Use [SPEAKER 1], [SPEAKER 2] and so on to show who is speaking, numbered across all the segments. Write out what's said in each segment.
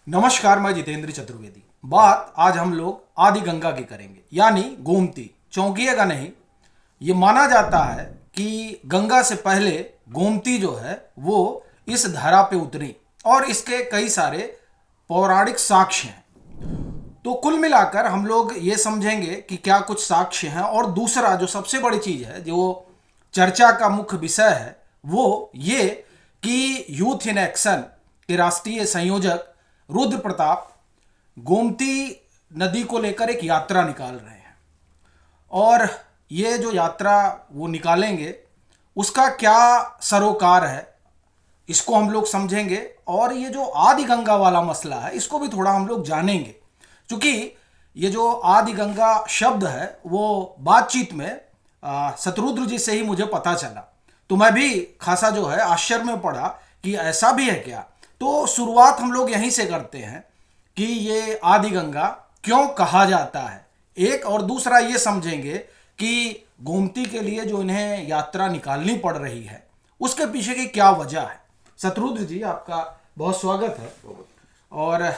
[SPEAKER 1] नमस्कार, मैं जितेंद्र चतुर्वेदी। बात आज हम लोग आदि गंगा की करेंगे, यानी गोमती। चौंकिएगा नहीं, ये माना जाता है कि गंगा से पहले गोमती जो है वो इस धरा पे उतरी और इसके कई सारे पौराणिक साक्ष्य हैं। तो कुल मिलाकर हम लोग ये समझेंगे कि क्या कुछ साक्ष्य हैं, और दूसरा जो सबसे बड़ी चीज़ है, जो चर्चा का मुख्य विषय है, वो ये कि यूथ इन एक्शन के राष्ट्रीय संयोजक रुद्र प्रताप गोमती नदी को लेकर एक यात्रा निकाल रहे हैं। और ये जो यात्रा वो निकालेंगे उसका क्या सरोकार है, इसको हम लोग समझेंगे। और ये जो आदि गंगा वाला मसला है, इसको भी थोड़ा हम लोग जानेंगे, क्योंकि ये जो आदि गंगा शब्द है वो बातचीत में शत्रुद्र जी से ही मुझे पता चला। तो मैं भी खासा जो है आश्चर्य में पड़ा कि ऐसा भी है क्या। तो शुरुआत हम लोग यहीं से करते हैं कि ये आदि गंगा क्यों कहा जाता है एक, और दूसरा ये समझेंगे कि गोमती के लिए जो इन्हें यात्रा निकालनी पड़ रही है उसके पीछे की क्या वजह है। शत्रुद्र जी, आपका बहुत स्वागत है। और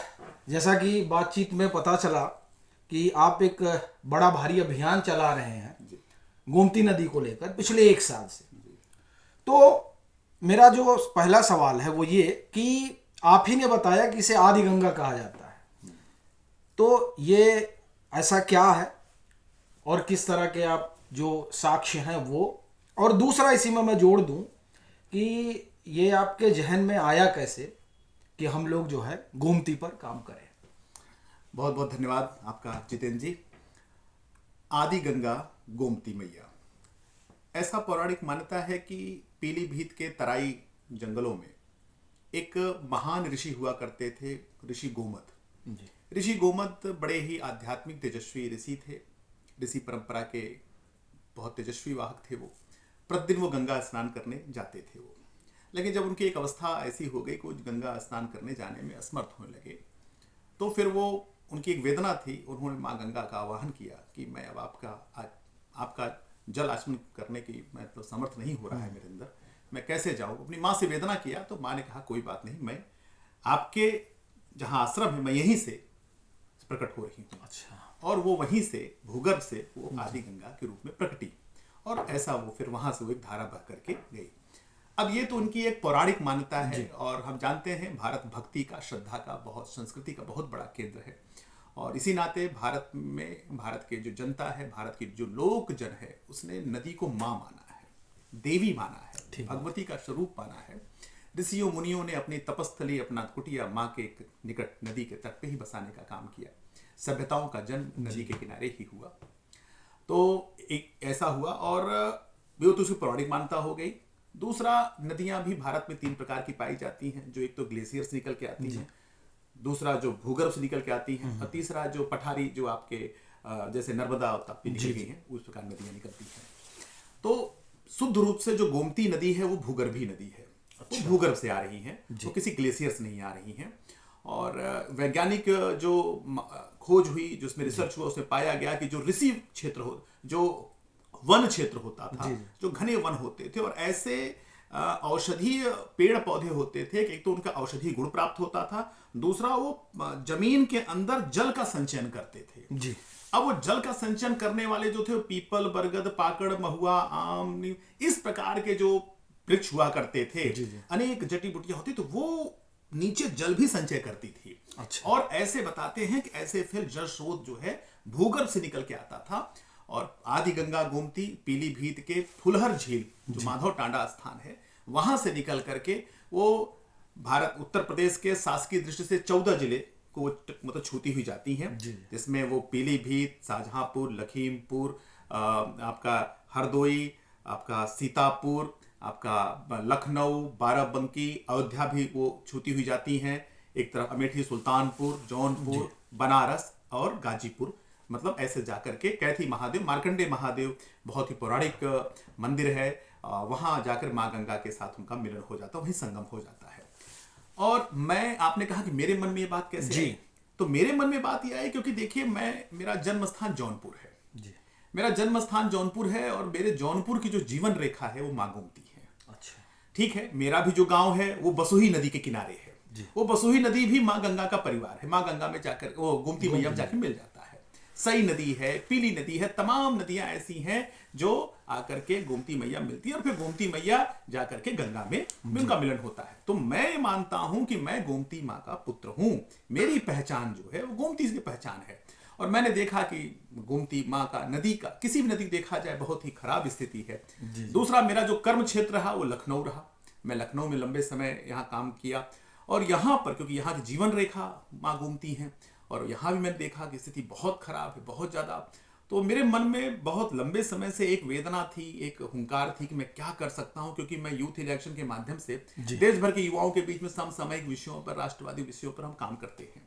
[SPEAKER 1] जैसा कि बातचीत में पता चला कि आप एक बड़ा भारी अभियान चला रहे हैं गोमती नदी को लेकर पिछले 1 साल से। तो मेरा जो पहला सवाल है वो ये कि आप ही ने बताया कि इसे आदि गंगा कहा जाता है, तो ये ऐसा क्या है और किस तरह के आप जो साक्ष्य हैं वो, और दूसरा इसी में मैं जोड़ दूं कि ये आपके जहन में आया कैसे कि हम लोग जो है गोमती पर काम करें।
[SPEAKER 2] बहुत बहुत धन्यवाद आपका जितेंद्र जी। आदि गंगा गोमती मैया, ऐसा पौराणिक मान्यता है कि पीलीभीत के तराई जंगलों में एक महान ऋषि हुआ करते थे, ऋषि गोमत। ऋषि गोमत बड़े ही आध्यात्मिक तेजस्वी ऋषि थे। ऋषि परंपरा के बहुत तेजस्वी वाहक थे वो। प्रतिदिन वो गंगा स्नान करने जाते थे वो। लेकिन जब उनकी एक अवस्था ऐसी हो गई कि वो गंगा स्नान करने जाने में असमर्थ होने लगे, तो फिर वो उनकी एक वेदना थी। उन्होंने माँ गंगा का आवाहन किया कि मैं अब आपका जल आचमन करने की मैं तो समर्थ नहीं हो रहा है मेरे अंदर, मैं कैसे जाऊं। अपनी माँ से वेदना किया तो माँ ने कहा कोई बात नहीं, मैं आपके जहाँ आश्रम है मैं यहीं से प्रकट हो रही हूँ।
[SPEAKER 1] अच्छा।
[SPEAKER 2] और वो वहीं से भूगर्भ से वो आदि गंगा के रूप में प्रकटी, और ऐसा वो फिर वहां से वो एक धारा बह करके गई। अब ये तो उनकी एक पौराणिक मान्यता है, और हम जानते हैं भारत भक्ति का, श्रद्धा का, बहुत संस्कृति का बहुत बड़ा केंद्र है। और इसी नाते भारत में, भारत के जो जनता है, भारत की जो लोक जन है, उसने नदी को माँ माना है, देवी माना है, भगवती का स्वरूप माना है। ऋषियों मुनियों ने अपनी तपस्थली, अपना कुटिया माँ के निकट नदी के तट पे ही बसाने का काम किया। सभ्यताओं का जन्म नदी के किनारे ही हुआ। तो एक ऐसा हुआ, और वो तो उसकी पौराणिक मान्यता हो गई। दूसरा, नदियां भी भारत में 3 प्रकार की पाई जाती हैं, जो एक तो ग्लेशियर से निकल के आती हैं, दूसरा जो भूगर्भ से निकल के आती हैं, और तीसरा जो पठारी, जो आपके जैसे नर्मदा और ताप्ती निकल गई हैं, उस प्रकार नदियां निकलती हैं। तो शुद्ध रूप से जो गोमती नदी है वो भूगर्भीय नदी है। वो भूगर्भ से आ रही हैं, वो किसी ग्लेशियर से नहीं आ रही हैं। और वैज्ञानिक जो खोज हुई, जो उसमें रिसर्च हुआ, उसमें पाया गया कि जो ऋषि क्षेत्र हो, जो वन क्षेत्र होता था, जो घने वन होते थे, और ऐसे औषधीय पेड़ पौधे होते थे कि एक तो उनका औषधीय गुण प्राप्त होता था, दूसरा वो जमीन के अंदर जल का संचयन करते थे
[SPEAKER 1] जी।
[SPEAKER 2] अब वो जल का संचयन करने वाले जो थे, पीपल, बरगद, पाकड़, महुआ, आम, नीम, इस प्रकार के जो वृक्ष हुआ करते थे, अनेक जटी बुटियां होती, तो वो नीचे जल भी संचय करती थी।
[SPEAKER 1] अच्छा।
[SPEAKER 2] और ऐसे बताते हैं कि ऐसे फिर जल स्रोत जो है भूगर्भ से निकल के आता था। और आदि गंगा गोमती पीलीभीत के फुलहर झील, जो माधव टांडा स्थान है, वहां से निकल करके वो भारत, उत्तर प्रदेश के शासकीय दृष्टि से 14 जिले को मतलब छूती हुई जाती हैं, जिसमें वो पीलीभीत, शाहजहांपुर, लखीमपुर, आपका हरदोई, आपका सीतापुर, आपका लखनऊ, बाराबंकी, अयोध्या भी वो छूती हुई जाती हैं। एक तरफ अमेठी, सुल्तानपुर, जौनपुर, बनारस और गाजीपुर, मतलब ऐसे जाकर के कैथी महादेव, मार्कंडे महादेव, बहुत ही पौराणिक मंदिर है, वहां जाकर माँ गंगा के साथ उनका मिलन हो जाता है, वहीं संगम हो जाता है। और मैं, आपने कहा कि मेरे मन में ये बात कैसे आई, तो मेरे मन में बात ये आई क्योंकि देखिए, मेरा जन्म स्थान जौनपुर है जी। मेरा जन्म स्थान जौनपुर है, और मेरे जौनपुर की जो जीवन रेखा है वो माँ गोमती है।
[SPEAKER 1] अच्छा।
[SPEAKER 2] ठीक है, मेरा भी जो गांव है वो बसोही नदी के किनारे है वो बसोही नदी भी माँ गंगा का परिवार है। माँ गंगा में जाकर वो गोमती मैया में जाकर मिल जाता है। सई नदी है, पीली नदी है, तमाम नदियां ऐसी हैं जो आकर के गोमती मैया मिलती है और फिर गोमती मैया जाकर के गंगा में उनका मिलन होता है। तो मैं मानता हूं कि मैं गोमती माँ का पुत्र हूं। मेरी पहचान जो है वो गोमती की पहचान है। और मैंने देखा कि गोमती माँ का, नदी का, किसी भी नदी देखा जाए बहुत ही खराब स्थिति है। दूसरा, मेरा जो कर्म क्षेत्र रहा वो लखनऊ रहा। मैं लखनऊ में लंबे समय यहाँ काम किया और यहाँ पर क्योंकि यहाँ की जीवन रेखा माँ गोमती है और यहाँ भी मैंने देखा कि स्थिति बहुत खराब है, बहुत ज्यादा। तो मेरे मन में बहुत लंबे समय से एक वेदना थी, एक हुंकार थी कि मैं क्या कर सकता हूं, क्योंकि मैं यूथ इलेक्शन के माध्यम से देश भर के युवाओं के बीच में समसामयिक विषयों पर, राष्ट्रवादी विषयों पर हम काम करते हैं।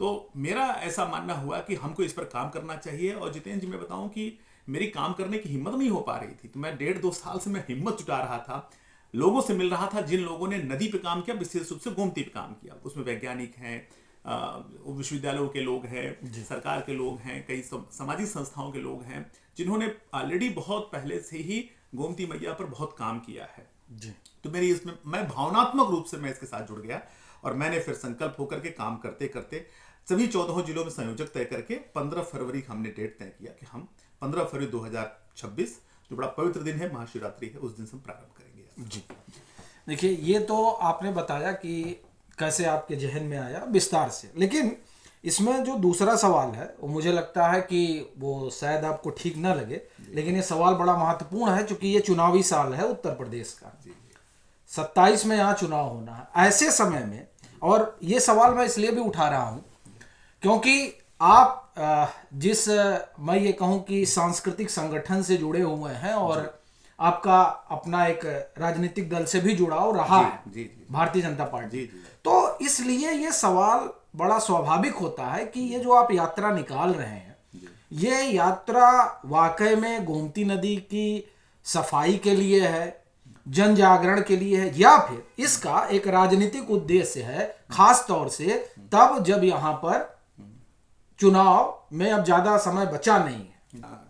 [SPEAKER 2] तो मेरा ऐसा मानना हुआ कि हमको इस पर काम करना चाहिए। और जितेंद्र जी, मैं बताऊं कि मेरी काम करने की हिम्मत नहीं हो पा रही थी। तो मैं 1.5-2 साल से मैं हिम्मत जुटा रहा था, लोगों से मिल रहा था जिन लोगों ने नदी पे काम किया, विशेष रूप से गोमती पे काम किया। उसमें वैज्ञानिक हैं, विश्वविद्यालयों के लोग हैं, सरकार के लोग हैं, कई सामाजिक संस्थाओं के लोग हैं जिन्होंने ऑलरेडी बहुत पहले से ही गोमती मैया पर बहुत काम किया है जी। तो मेरी इसमें मैं भावनात्मक रूप से मैं इसके साथ जुड़ गया और मैंने फिर संकल्प होकर के काम करते करते सभी 14 जिलों में संयोजक तय करके 15 फरवरी हमने डेट तय किया कि हम 15 फरवरी 2026 जो बड़ा पवित्र दिन है, महाशिवरात्रि है, उस दिन से हम प्रारंभ करेंगे जी।
[SPEAKER 1] देखिए, ये तो आपने बताया कि कैसे आपके जहन में आया विस्तार से, लेकिन इसमें जो दूसरा सवाल है वो मुझे लगता है कि वो शायद आपको ठीक ना लगे, लेकिन ये सवाल बड़ा महत्वपूर्ण है क्योंकि ये चुनावी साल है उत्तर प्रदेश का। 27 में यहाँ चुनाव होना है। ऐसे समय में, और ये सवाल मैं इसलिए भी उठा रहा हूँ क्योंकि आप जिस मैं ये कहूँ कि सांस्कृतिक संगठन से जुड़े हुए हैं और आपका अपना एक राजनीतिक दल से भी जुड़ाव रहा है, भारतीय जनता पार्टी, तो इसलिए ये सवाल बड़ा स्वाभाविक होता है कि ये जो आप यात्रा निकाल रहे हैं, ये यात्रा वाकई में गोमती नदी की सफाई के लिए है, जन जागरण के लिए है, या फिर इसका एक राजनीतिक उद्देश्य है, खास तौर से तब जब यहाँ पर चुनाव में अब ज्यादा समय बचा नहीं है?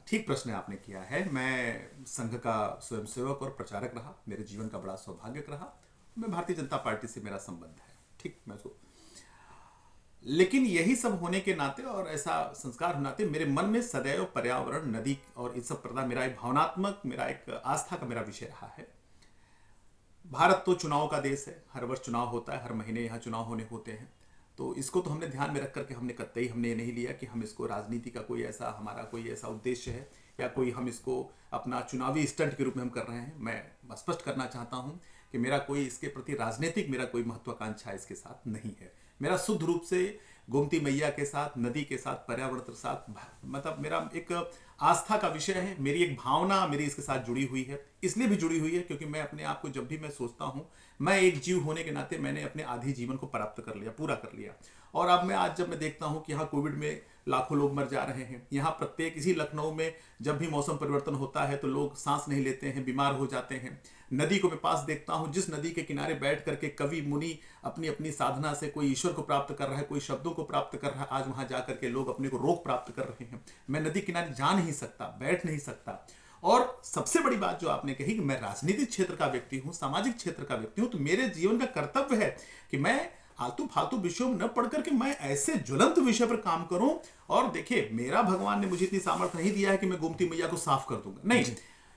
[SPEAKER 2] ठीक प्रश्न आपने किया है। मैं संघ का स्वयंसेवक और प्रचारक रहा, मेरे जीवन का बड़ा सौभाग्य रहा। मैं भारतीय जनता पार्टी से मेरा संबंध है, ठीक, मैं उसको, लेकिन यही सब होने के नाते और ऐसा संस्कार होने नाते मेरे मन में सदैव पर्यावरण, नदी और इस सब प्रति मेरा एक भावनात्मक, मेरा एक आस्था का मेरा विषय रहा है। भारत तो चुनाव का देश है, हर वर्ष चुनाव होता है, हर महीने यहाँ चुनाव होने होते हैं। तो इसको तो हमने ध्यान में रख करके हमने कतई हमने ये नहीं लिया कि हम इसको राजनीति का कोई ऐसा हमारा कोई ऐसा उद्देश्य है या कोई हम इसको अपना चुनावी स्टंट के रूप में हम कर रहे हैं। मैं स्पष्ट करना चाहता हूं कि मेरा कोई इसके प्रति राजनीतिक मेरा कोई महत्वाकांक्षा इसके साथ नहीं है। मेरा शुद्ध रूप से गोमती मैया के साथ, नदी के साथ, पर्यावरण के साथ, मतलब मेरा एक आस्था का विषय है। मेरी एक भावना मेरी इसके साथ जुड़ी हुई है, इसलिए भी जुड़ी हुई है क्योंकि मैं अपने आप को जब भी मैं सोचता हूं, मैं एक जीव होने के नाते मैंने अपने आधी जीवन को प्राप्त कर लिया, पूरा कर लिया। और अब मैं आज जब मैं देखता हूं कि यहाँ कोविड में लाखों लोग मर जा रहे हैं, यहाँ प्रत्येक इसी लखनऊ में जब भी मौसम परिवर्तन होता है तो लोग सांस नहीं लेते हैं, बीमार हो जाते हैं। नदी को मैं पास देखता हूं, जिस नदी के किनारे बैठ करके कवि मुनि अपनी अपनी साधना से कोई ईश्वर को प्राप्त कर रहा है, कोई शब्दों को प्राप्त कर रहा है, आज वहां जाकर के लोग अपने को रोग प्राप्त कर रहे हैं। मैं नदी किनारे जा नहीं सकता, बैठ नहीं सकता। और सबसे बड़ी बात जो आपने कही कि मैं राजनीतिक क्षेत्र का व्यक्ति हूं, सामाजिक क्षेत्र का व्यक्ति हूं, तो मेरे जीवन का कर्तव्य है कि मैं आलतू फालतू विषयों में न पढ़ करके मैं ऐसे ज्वलंत विषय पर काम करूं। और देखिए, मेरा भगवान ने मुझे इतनी सामर्थ्य नहीं दिया है कि मैं गोमती मैया को साफ कर दूंगा, नहीं।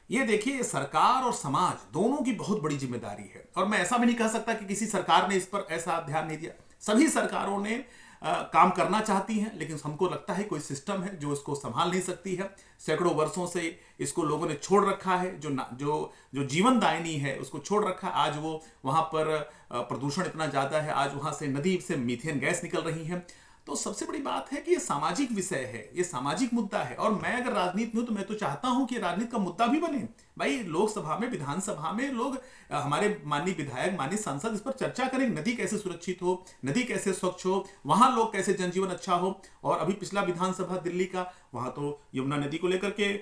[SPEAKER 2] ये देखिए, सरकार और समाज दोनों की बहुत बड़ी जिम्मेदारी है। और मैं ऐसा भी नहीं कह सकता कि किसी सरकार ने इस पर ऐसा ध्यान नहीं दिया। सभी सरकारों ने काम करना चाहती हैं, लेकिन हमको लगता है कोई सिस्टम है जो इसको संभाल नहीं सकती है। सैकड़ों वर्षों से इसको लोगों ने छोड़ रखा है, जो जीवन दायिनी है उसको छोड़ रखा है। आज वो वहां पर प्रदूषण इतना ज्यादा है, आज वहां से नदी से मीथेन गैस निकल रही है। तो सबसे बड़ी बात है कि ये सामाजिक विषय है, ये सामाजिक मुद्दा है। और मैं अगर राजनीति में हूं तो मैं तो चाहता हूं कि राजनीति का मुद्दा भी बने। भाई, लोकसभा में, विधानसभा में लोग, हमारे माननीय विधायक, माननीय सांसद इस पर चर्चा करें, नदी कैसे सुरक्षित हो, नदी कैसे स्वच्छ हो, वहां लोग कैसे जनजीवन अच्छा हो। और अभी पिछला विधानसभा दिल्ली का, वहां तो यमुना नदी को लेकर के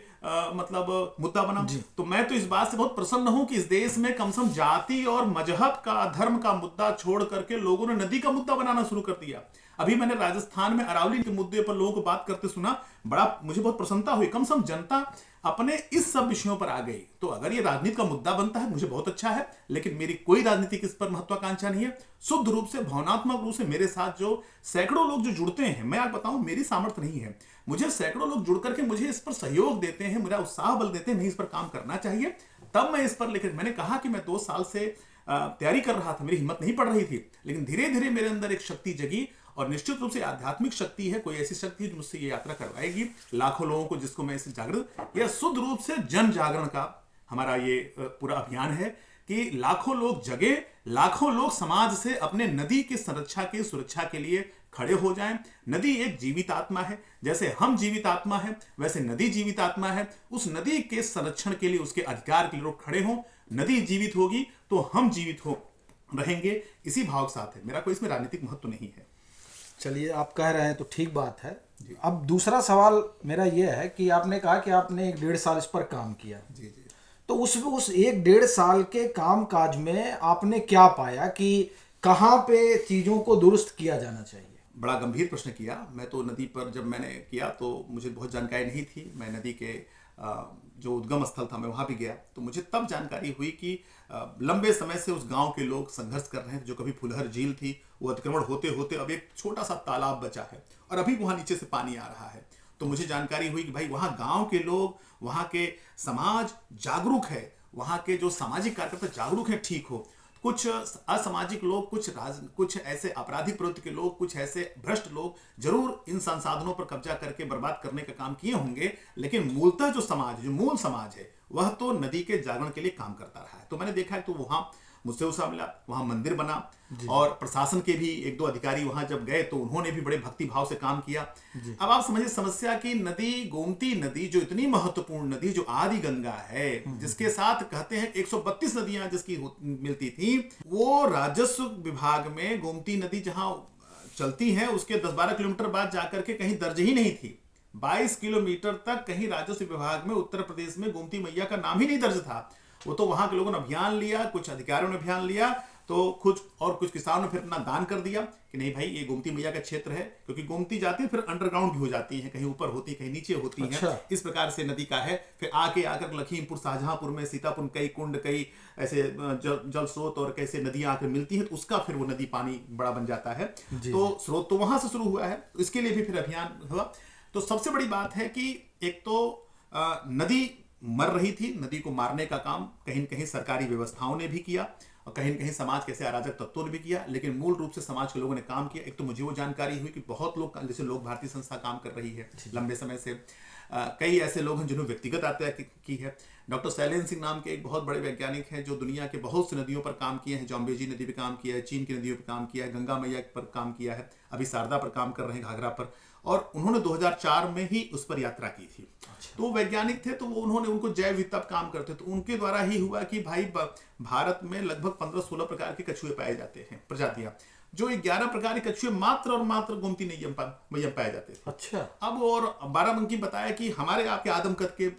[SPEAKER 2] मतलब मुद्दा बना। तो मैं तो इस बात से बहुत प्रसन्न हूं कि इस देश में कम से कम जाति और मजहब का, धर्म का मुद्दा छोड़ करके लोगों ने नदी का मुद्दा बनाना शुरू कर दिया। अभी मैंने राजस्थान में अरावली के मुद्दे पर लोगों को बात करते सुना, बड़ा मुझे बहुत प्रसन्नता हुई। कम से कम जनता अपने इस सब विषयों पर आ गई। तो अगर ये राजनीति का मुद्दा बनता है मुझे बहुत अच्छा है, लेकिन मेरी कोई राजनीतिक इस पर महत्वाकांक्षा नहीं है। शुद्ध रूप से भावनात्मक रूप से मेरे साथ जो सैकड़ों लोग जो जुड़ते हैं, मैं आपको बताऊं मेरी सामर्थ्य नहीं है, मुझे सैकड़ों लोग जुड़ करके मुझे इस पर सहयोग देते हैं, मेरा उत्साह बल देते हैं, नहीं इस पर काम करना चाहिए, तब मैं इस पर। लेकिन मैंने कहा कि मैं 2 साल से तैयारी कर रहा था, मेरी हिम्मत नहीं पड़ रही थी, लेकिन धीरे धीरे मेरे अंदर एक शक्ति जगी, और निश्चित रूप से आध्यात्मिक शक्ति है, कोई ऐसी शक्ति है जो मुझसे ये यात्रा करवाएगी लाखों लोगों को, जिसको मैं इसे जागृत, यह शुद्ध रूप से जन जागरण का हमारा ये पूरा अभियान है कि लाखों लोग जगे, लाखों लोग समाज से अपने नदी की संरक्षा की सुरक्षा के लिए खड़े हो जाएं। नदी एक जीवित आत्मा है, जैसे हम जीवित आत्मा है वैसे नदी जीवित आत्मा है। उस नदी के संरक्षण के लिए, उसके अधिकार के लिए लोग खड़े हों। नदी जीवित होगी तो हम जीवित हो रहेंगे, इसी भाव के साथ है। मेरा कोई इसमें राजनीतिक महत्व नहीं है।
[SPEAKER 1] चलिए, आप कह रहे हैं तो ठीक बात है। अब दूसरा सवाल मेरा यह है कि आपने कहा कि आपने 1.5 साल इस पर काम किया।
[SPEAKER 2] जी जी।
[SPEAKER 1] तो उस 1.5 साल के काम काज में आपने क्या पाया कि कहाँ पे चीज़ों को दुरुस्त किया जाना चाहिए?
[SPEAKER 2] बड़ा गंभीर प्रश्न किया। मैं तो नदी पर जब मैंने किया तो मुझे बहुत जानकारी नहीं थी। मैं नदी के जो उद्गम स्थल था मैं वहाँ भी गया, तो मुझे तब जानकारी हुई कि लंबे समय से उस गांव के लोग संघर्ष कर रहे हैं। जो कभी फुलहर झील थी वो अतिक्रमण होते होते अब एक छोटा सा तालाब बचा है और अभी वहाँ नीचे से पानी आ रहा है। तो मुझे जानकारी हुई कि भाई वहाँ गांव के लोग, वहाँ के समाज जागरूक है, वहाँ के जो सामाजिक कार्यकर्ता जागरूक हैं, ठीक हो। कुछ असामाजिक लोग, कुछ ऐसे आपराधिक प्रवृत्ति के लोग, कुछ ऐसे भ्रष्ट लोग जरूर इन संसाधनों पर कब्जा करके बर्बाद करने का काम किए होंगे, लेकिन मूलतः जो समाज, जो मूल समाज है, वह तो नदी के जागरण के लिए काम करता रहा है। तो मैंने देखा है, तो वहां मुझसे उत्साह मिला, वहां मंदिर बना, और प्रशासन के भी 1-2 अधिकारी वहां जब गए तो उन्होंने भी बड़े भक्ति भाव से काम किया। अब आप समझिए समस्या की नदी, गोमती नदी, जो इतनी महत्वपूर्ण नदी, जो आदि गंगा है, जिसके साथ कहते हैं 132 नदियां जिसकी मिलती थी, वो राजस्व विभाग में गोमती नदी जहां चलती है उसके 10-12 किलोमीटर बाद जाकर के कहीं दर्ज ही नहीं थी। 22 किलोमीटर तक कहीं राजस्व विभाग में उत्तर प्रदेश में गोमती मैया का नाम ही नहीं दर्ज था। वो तो वहां के लोगों ने अभियान लिया, कुछ अधिकारियों ने अभियान लिया, तो कुछ किसानों ने फिर अपना दान कर दिया कि नहीं भाई ये गोमती मैया का क्षेत्र है, क्योंकि गोमती जाती है फिर अंडरग्राउंड भी हो जाती है, कहीं ऊपर होती है कहीं नीचे होती है। इस प्रकार से नदी का है। फिर आकर लखीमपुर, शाहजहांपुर में सीतापुर कई कुंड, कई ऐसे जल स्रोत और कैसे नदियां आकर मिलती है, तो उसका फिर वो नदी पानी बड़ा बन जाता है। तो स्रोत तो वहां से शुरू हुआ है, तो इसके लिए भी फिर अभियान हुआ। तो सबसे बड़ी बात है कि एक तो नदी मर रही थी, नदी को मारने का काम कहीं न कहीं सरकारी व्यवस्थाओं ने भी किया और कहीं न कहीं समाज के ऐसे अराजक तत्वों ने भी किया, लेकिन मूल रूप से समाज के लोगों ने काम किया। एक तो मुझे वो जानकारी हुई कि बहुत लोग, जैसे लोक भारती संस्था काम कर रही है लंबे समय से, कई ऐसे लोग हैं जिन्होंने व्यक्तिगत आत्महत्या की है। डॉक्टर शैलेंद्र सिंह नाम के एक बहुत बड़े वैज्ञानिक हैं जो दुनिया के बहुत सी नदियों पर काम किए हैं। जाम्बेजी नदी पर काम किया है, चीन की नदियों पर काम किया है, गंगा मैया पर काम किया है, अभी शारदा पर काम कर रहे हैं, घाघरा पर, और उन्होंने 2004 में ही उस पर यात्रा की थी। तो वैज्ञानिक थे, तो वो उन्होंने उनको जैव विविधता काम करते, तो उनके द्वारा ही हुआ कि भाई भारत में लगभग 15-16 प्रकार के कछुए पाए जाते हैं, प्रजातियां, जो 11 प्रकार के कछुए मात्र और मात्र गोमती नदी में पाए जाते थे।
[SPEAKER 1] अच्छा।
[SPEAKER 2] अब और बाराबंकी बताया कि हमारे आपके आदमकद के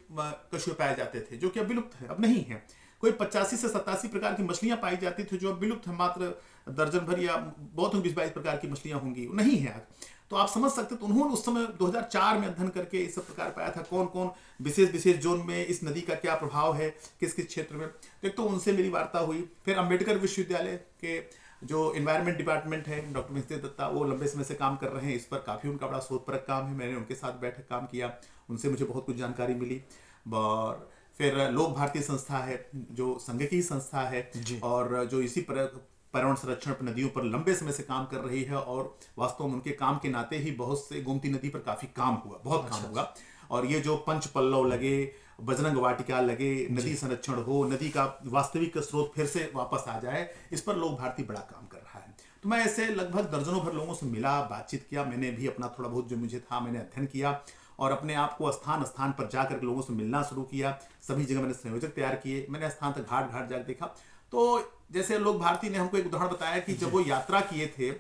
[SPEAKER 2] कछुए पाए जाते थे, जो कि अब विलुप्त है, अब नहीं है। कोई 85 से 87 प्रकार की मछलियां पाई जाती थी, जो अब विलुप्त है, मात्र दर्जन भर या बहुत 20-22 प्रकार की मछलियां होंगी, नहीं है। तो आप समझ सकते, तो उन्होंने उस समय 2004 में अध्ययन करके इस सब प्रकार पाया था, कौन कौन विशेष जोन में इस नदी का क्या प्रभाव है, किस किस क्षेत्र में। एक तो उनसे मेरी वार्ता हुई। फिर अंबेडकर विश्वविद्यालय के जो एनवायरमेंट डिपार्टमेंट है, डॉक्टर मिस्त्री दत्ता, वो लंबे समय से काम कर रहे हैं इस पर, काफ़ी उनका बड़ा शोधपरक काम है। मैंने उनके साथ बैठक काम किया, उनसे मुझे बहुत कुछ जानकारी मिली। और फिर लोक भारती संस्था है जो संघ की संस्था है, और जो इसी पर्यावरण संरक्षण पर नदियों पर लंबे समय से काम कर रही है, और वास्तव में उनके काम के नाते ही बहुत से गोमती नदी पर काफी काम हुआ, बहुत काम हुआ। और ये जो पंच पल्लव लगे, बजरंग वाटिका लगे, नदी संरक्षण हो, नदी का वास्तविक स्रोत फिर से वापस आ जाए, इस पर लोक भारती बड़ा काम कर रहा है। तो मैं ऐसे लगभग दर्जनों भर लोगों से मिला, बातचीत किया। मैंने भी अपना थोड़ा बहुत जो मुझे था मैंने अध्ययन किया, और अपने आप को स्थान स्थान पर जाकर लोगों से मिलना शुरू किया। सभी जगह मैंने संयोजक तैयार किए, मैंने स्थान तक घाट घाट जाकर देखा। तो जैसे लोक भारती ने हमको एक उदाहरण बताया कि जब वो यात्रा किए थे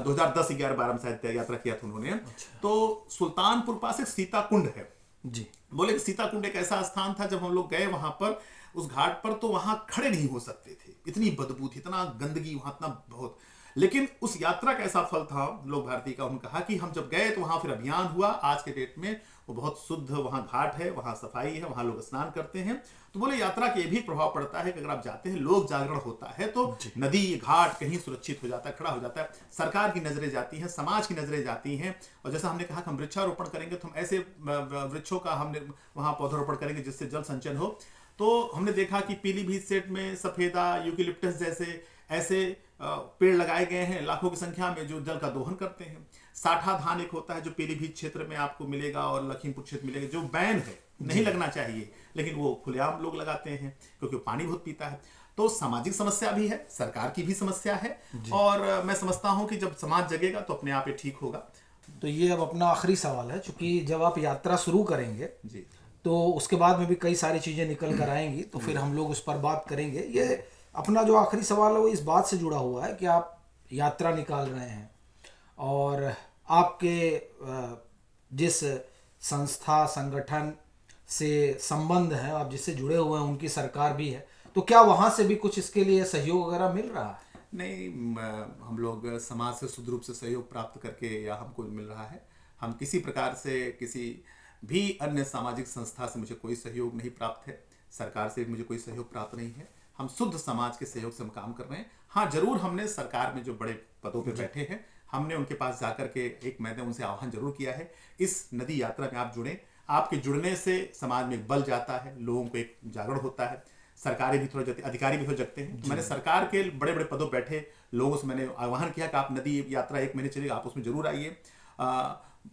[SPEAKER 2] 2010-11-12 में शायद यात्रा किया था उन्होंने, तो सुल्तानपुर पास एक सीता कुंड है जी। बोले कि सीता कुंड एक ऐसा स्थान था, जब हम लोग गए वहां पर उस घाट पर, तो वहां खड़े नहीं हो सकते थे, इतनी बदबू थी, इतना गंदगी वहां, इतना बहुत। लेकिन उस यात्रा का ऐसा फल था लोक भारती का, उन्होंने कहा कि हम जब गए तो वहां फिर अभियान हुआ, आज के डेट में वो बहुत शुद्ध वहां घाट है, वहां सफाई है, वहां लोग स्नान करते हैं। तो बोले यात्रा के भी प्रभाव पड़ता है कि अगर आप जाते हैं, लोक जागरण होता है तो नदी घाट कहीं सुरक्षित हो जाता है, खड़ा हो जाता है, सरकार की नजरें जाती हैं, समाज की नजरें जाती हैं। और जैसा हमने कहा कि हम वृक्षारोपण करेंगे तो हम ऐसे वृक्षों का हमने वहां पौधारोपण करेंगे जिससे जल संचयन हो। तो हमने देखा कि पीलीभीत सेट में सफेदा, यूकेलिप्टस जैसे ऐसे पेड़ लगाए गए हैं लाखों की संख्या में, जो जल का दोहन करते हैं। साठा धान एक होता है जो पीलीभीत क्षेत्र में आपको मिलेगा और लखीमपुर क्षेत्र मिलेगा, जो बैन है, नहीं लगना चाहिए, लेकिन वो खुलेआम लोग लगाते हैं क्योंकि वो पानी बहुत पीता है। तो सामाजिक समस्या भी है, सरकार की भी समस्या है, और मैं समझता हूं कि जब समाज जगेगा तो अपने आप ये ठीक होगा।
[SPEAKER 1] तो ये अब अपना आखिरी सवाल है, चूंकि जब आप यात्रा शुरू करेंगे
[SPEAKER 2] जी,
[SPEAKER 1] तो उसके बाद में भी कई सारी चीजें निकल कर आएंगी, तो फिर हम लोग उस पर बात करेंगे। ये अपना जो आखिरी सवाल है वो इस बात से जुड़ा हुआ है कि आप यात्रा निकाल रहे हैं और आपके जिस संस्था संगठन से संबंध है, आप जिससे जुड़े हुए हैं, उनकी सरकार भी है, तो क्या वहाँ से भी कुछ इसके लिए सहयोग वगैरह मिल रहा है?
[SPEAKER 2] नहीं, हम लोग समाज से शुद्ध रूप से सहयोग प्राप्त करके या हमको मिल रहा है। हम किसी प्रकार से किसी भी अन्य सामाजिक संस्था से मुझे कोई सहयोग नहीं प्राप्त है, सरकार से मुझे कोई सहयोग प्राप्त नहीं है। हम शुद्ध समाज के सहयोग से हम काम कर रहे हैं। हाँ, जरूर हमने सरकार में जो बड़े पदों पे बैठे हैं, हमने उनके पास जाकर के मैंने उनसे आह्वान जरूर किया है, इस नदी यात्रा में आप जुड़ें। आपके जुड़ने से समाज में बल जाता है, लोगों को एक जागरण होता है, सरकारें भी थोड़ा जगते, अधिकारी भी हो जगते हैं। मैंने सरकार के बड़े बड़े पदों बैठे लोगों से मैंने आह्वान किया कि आप नदी यात्रा 1 महीने चलेगी, आप उसमें जरूर आइए।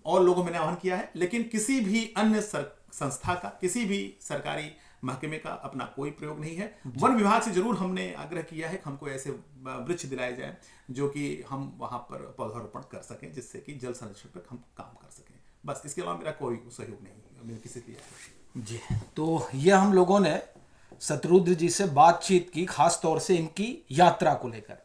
[SPEAKER 2] और लोगों मैंने आह्वान किया है, लेकिन किसी भी अन्य संस्था का, किसी भी सरकारी महकमे का अपना कोई प्रयोग नहीं है। वन विभाग से जरूर हमने आग्रह किया है कि हमको ऐसे वृक्ष दिलाए जाए जो कि हम वहां पर पौधारोपण कर सकें, जिससे कि जल संरक्षण पर हम काम कर सकें। बस इसके अलावा मेरा कोई सहयोग नहीं है, मेरे किसी लिए।
[SPEAKER 1] जी, तो ये हम लोगों ने शत्रुद्र जी से बातचीत की, खास तौर से इनकी यात्रा को लेकर।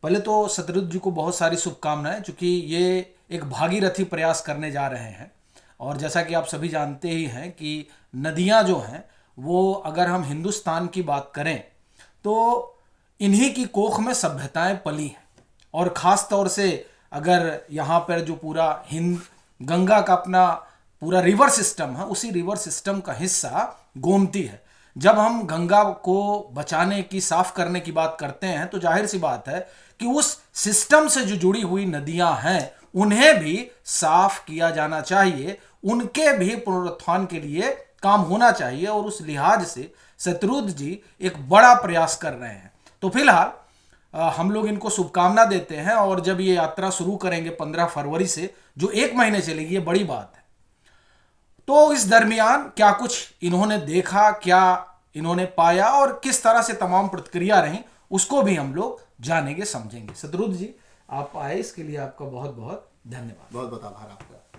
[SPEAKER 1] पहले तो शत्रुद्र जी को बहुत सारी शुभकामनाएं, क्योंकि ये एक भागीरथी प्रयास करने जा रहे हैं। और जैसा कि आप सभी जानते ही हैं कि नदियां जो हैं वो, अगर हम हिंदुस्तान की बात करें तो इन्हीं की कोख में सभ्यताएं पली हैं। और ख़ास तौर से अगर यहाँ पर जो पूरा हिंद गंगा का अपना पूरा रिवर सिस्टम है, उसी रिवर सिस्टम का हिस्सा गोमती है। जब हम गंगा को बचाने की, साफ करने की बात करते हैं, तो जाहिर सी बात है कि उस सिस्टम से जो जुड़ी हुई नदियां हैं उन्हें भी साफ किया जाना चाहिए, उनके भी पुनरुत्थान के लिए काम होना चाहिए। और उस लिहाज से शत्रुद्र जी एक बड़ा प्रयास कर रहे हैं। तो फिलहाल हम लोग इनको शुभकामना देते हैं, और जब ये यात्रा शुरू करेंगे 15 फरवरी से, जो 1 महीने चलेगी, ये बड़ी बात है। तो इस दरमियान क्या कुछ इन्होंने देखा, क्या इन्होंने पाया और किस तरह से तमाम प्रतिक्रिया रही, उसको भी हम लोग जानेंगे, समझेंगे। शत्रुद्र जी, आप आए, इसके लिए आपका बहुत बहुत धन्यवाद।
[SPEAKER 2] बहुत बहुत आभार आपका।